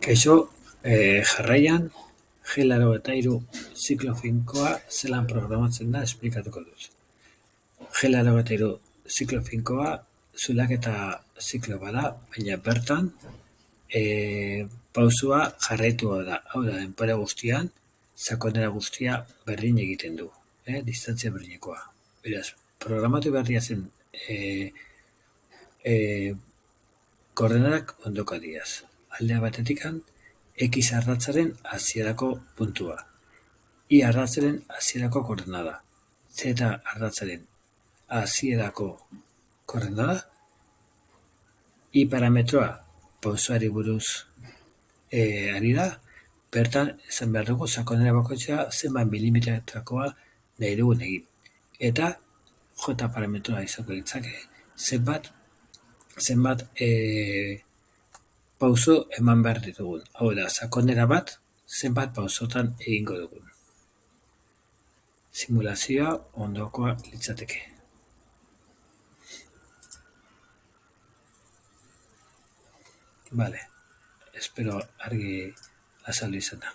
Kaixo, jarraian, G83 ziklo finkoa zelan programatzen da esplikatuko dut. G83 ziklo finkoa zulaketa ziklo bada, baina bertan pausua jarraitua da. Hau da, denbora guztian, sakonera guztia berdin egiten du, distantzia berdinekoa. Beraz, programatu berria zen koordenadak ondoka diaz. Aldea batetikan, X ardatzaren hasierako puntua, Y ardatzaren hasierako koordenada, Z ardatzaren hasierako koordenada, Y parametroa pausoari buruz ari da, bertan esan behar dugu sakonera bakoitzea zenbat milimetrakoa nahi dugun egin. Eta J parametroa izango litzake zenbat pauso eman behar ditugun. Hau da, sakonera bat zenbat pausotan egingo dugun. Simulazioa ondokoa litzateke. Vale, espero argi azaldu izana.